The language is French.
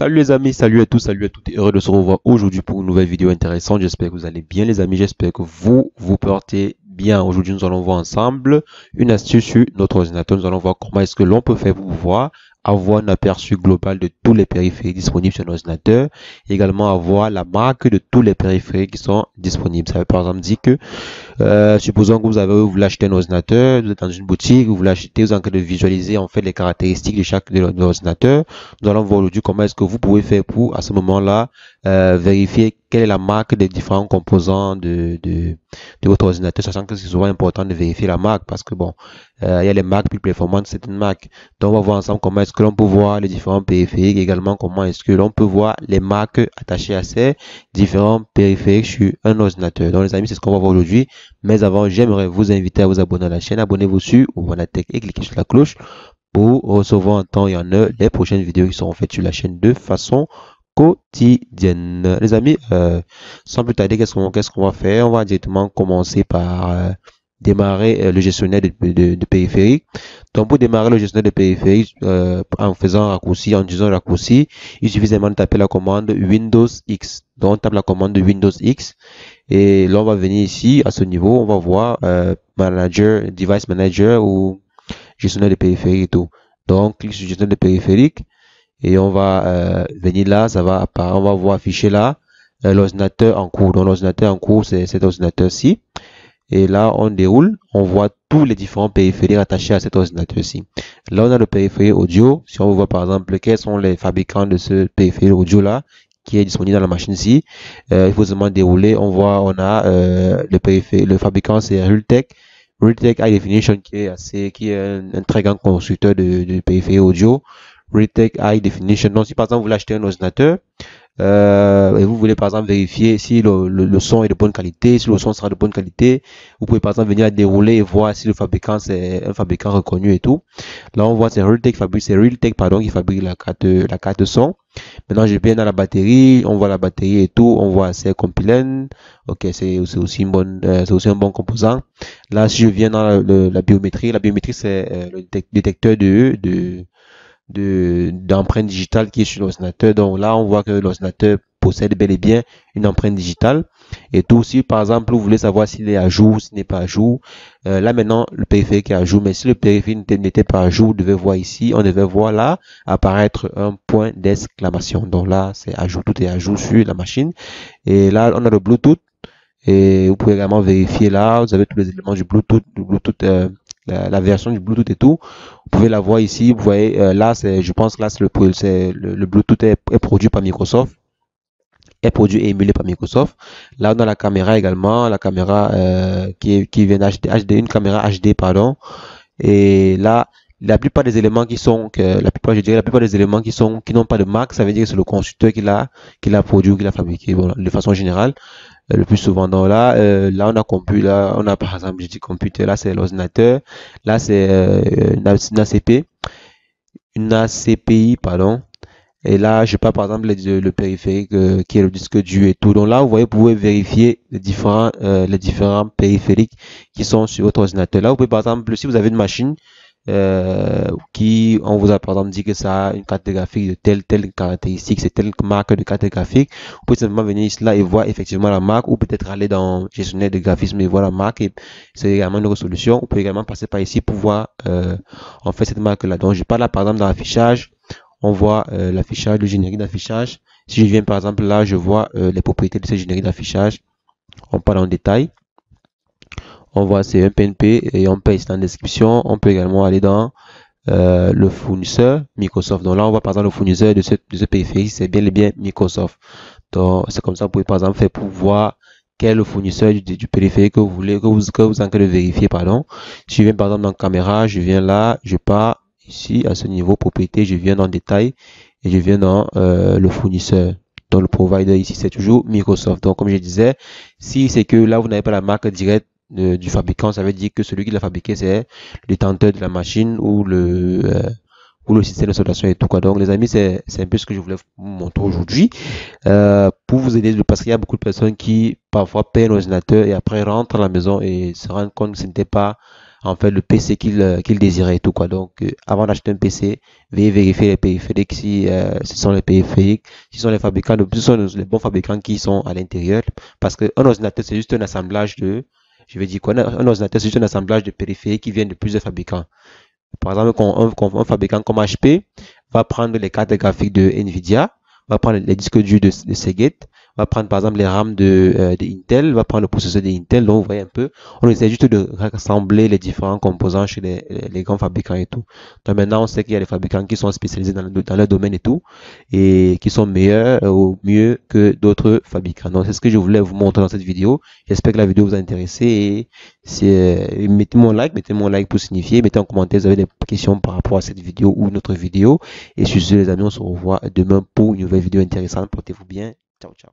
Salut les amis, salut à tous, salut à toutes et heureux de se revoir aujourd'hui pour une nouvelle vidéo intéressante. J'espère que vous allez bien les amis, j'espère que vous portez bien. Aujourd'hui nous allons voir ensemble une astuce sur notre ordinateur. Nous allons voir comment est-ce que l'on peut faire pour pouvoir avoir un aperçu global de tous les périphériques disponibles sur l'ordinateur. Également avoir la marque de tous les périphériques qui sont disponibles. Ça veut par exemple dire que supposons que vous voulez acheter un ordinateur, vous êtes dans une boutique, vous voulez acheter, vous êtes en train de visualiser en fait les caractéristiques de chaque de l'ordinateur. Nous allons voir aujourd'hui comment est-ce que vous pouvez faire pour à ce moment-là vérifier quelle est la marque des différents composants de votre ordinateur, sachant que c'est souvent important de vérifier la marque parce que bon, il y a les marques plus performantes de certaines marques. Donc on va voir ensemble comment est-ce que l'on peut voir les différents périphériques, également comment est-ce que l'on peut voir les marques attachées à ces différents périphériques sur un ordinateur. Donc les amis, c'est ce qu'on va voir aujourd'hui. Mais avant, j'aimerais vous inviter à vous abonner à la chaîne. Abonnez-vous sur Tech et cliquez sur la cloche pour recevoir en temps et en heure les prochaines vidéos qui seront faites sur la chaîne de façon quotidienne. Les amis, sans plus tarder, qu'est-ce qu'on va faire? On va directement commencer par démarrer le gestionnaire de périphériques. Donc pour démarrer le gestionnaire de périphériques en faisant un raccourci, en utilisant un raccourci, il suffit seulement de taper la commande Windows X. Donc on tape la commande de Windows X et là on va venir ici à ce niveau, on va voir Manager, Device Manager ou gestionnaire de périphériques et tout. Donc clique sur gestionnaire de périphériques et on va venir là, ça va apparaître, on va voir afficher là l'ordinateur en cours. Donc l'ordinateur en cours c'est cet ordinateur-ci. Et là, on déroule, on voit tous les différents périphériques attachés à cet ordinateur-ci. Là, on a le périphérique audio. Si on voit par exemple quels sont les fabricants de ce périphérique audio-là, qui est disponible dans la machine-ci, il faut seulement dérouler. On voit, on a le fabricant, c'est Realtek. Realtek High Definition, qui est un très grand constructeur de périphériques audio. Realtek High Definition. Donc, si par exemple vous voulez acheter un ordinateur, et vous voulez par exemple vérifier si le son est de bonne qualité, si le son sera de bonne qualité, vous pouvez par exemple venir à dérouler et voir si le fabricant c'est un fabricant reconnu et tout. Là on voit c'est Realtek pardon qui fabrique la carte son. Maintenant je viens dans la batterie, on voit la batterie et tout, on voit c'est Compilent. Ok, c'est aussi une bonne c'est aussi un bon composant. Là si je viens dans la biométrie c'est le détecteur d'empreinte digitale qui est sur l'ordinateur. Donc là, on voit que l'ordinateur possède bel et bien une empreinte digitale. Et tout, si par exemple, vous voulez savoir s'il est à jour, s'il n'est pas à jour, là maintenant, le périphérique est à jour. Mais si le périphérique n'était pas à jour, on devait voir là apparaître un point d'exclamation. Donc là, c'est à jour, tout est à jour sur la machine. Et là, on a le Bluetooth. Et vous pouvez également vérifier là, vous avez tous les éléments du Bluetooth, la version du Bluetooth et tout. Vous pouvez la voir ici. Vous voyez, là, je pense que là, le Bluetooth est produit par Microsoft, est produit et émulé par Microsoft. Là, on a la caméra également, la caméra qui vient d'HD, une caméra HD, pardon. Et là, la plupart des éléments qui n'ont pas de marque, ça veut dire que c'est le constructeur qui l'a produit ou qui l'a fabriqué. Bon, de façon générale. Le plus souvent. Donc là, on a par exemple, je dis computer, là c'est l'ordinateur, là c'est une ACPI, pardon. Et là, je parle par exemple le périphérique qui est le disque dur et tout. Donc là, vous pouvez vérifier les différents périphériques qui sont sur votre ordinateur. Là, vous pouvez par exemple, si vous avez une machine on vous a par exemple dit que ça a une carte graphique de telle caractéristique, c'est telle marque de carte graphique, vous pouvez simplement venir ici là et voir effectivement la marque, ou peut-être aller dans gestionnaire de graphisme et voir la marque, et c'est également une autre solution. Vous pouvez également passer par ici pour voir en fait cette marque là. Donc je parle là par exemple dans l'affichage, on voit l'affichage, le générique d'affichage. Si je viens par exemple là, je vois les propriétés de ce générique d'affichage. On parle en détail. On voit c'est un PNP et on peut ici dans la description. On peut également aller dans le fournisseur Microsoft. Donc là, on voit par exemple le fournisseur de ce périphérique, c'est bien et bien Microsoft. Donc c'est comme ça que vous pouvez par exemple faire pour voir quel est le fournisseur du périphérique que vous voulez, que vous êtes en train de vérifier, pardon. Si je viens par exemple dans caméra, je viens là, je pars ici à ce niveau propriété, je viens dans détail et je viens dans le fournisseur. Donc le provider ici, c'est toujours Microsoft. Donc comme je disais, si c'est que là vous n'avez pas la marque directe du fabricant, ça veut dire que celui qui l'a fabriqué c'est le détenteur de la machine ou le système d'installation et tout quoi. Donc les amis, c'est un peu ce que je voulais vous montrer aujourd'hui pour vous aider, parce qu'il y a beaucoup de personnes qui parfois payent un ordinateur et après rentrent à la maison et se rendent compte que ce n'était pas en fait le PC qu'il désirait et tout quoi. Donc avant d'acheter un PC, veuillez vérifier les périphériques si ce sont les périphériques, si ce sont les fabricants, ce sont les bons fabricants qui sont à l'intérieur, parce qu'un ordinateur c'est juste un assemblage de, je vais dire quoi, un ordinateur c'est juste un assemblage de périphériques qui viennent de plusieurs fabricants. Par exemple, un fabricant comme HP va prendre les cartes graphiques de Nvidia, va prendre les disques durs de Seagate, va prendre par exemple les RAM de Intel, va prendre le processeur de Intel. Donc, vous voyez un peu, on essaie juste de rassembler les différents composants chez les grands fabricants et tout. Donc maintenant, on sait qu'il y a des fabricants qui sont spécialisés dans leur domaine et tout, et qui sont meilleurs ou mieux que d'autres fabricants. Donc, c'est ce que je voulais vous montrer dans cette vidéo. J'espère que la vidéo vous a intéressé et mettez mon like pour signifier, mettez en commentaire si vous avez des questions par rapport à cette vidéo ou une autre vidéo. Et sur ce, les amis, on se revoit demain pour une nouvelle vidéo intéressante. Portez-vous bien. Ciao, ciao.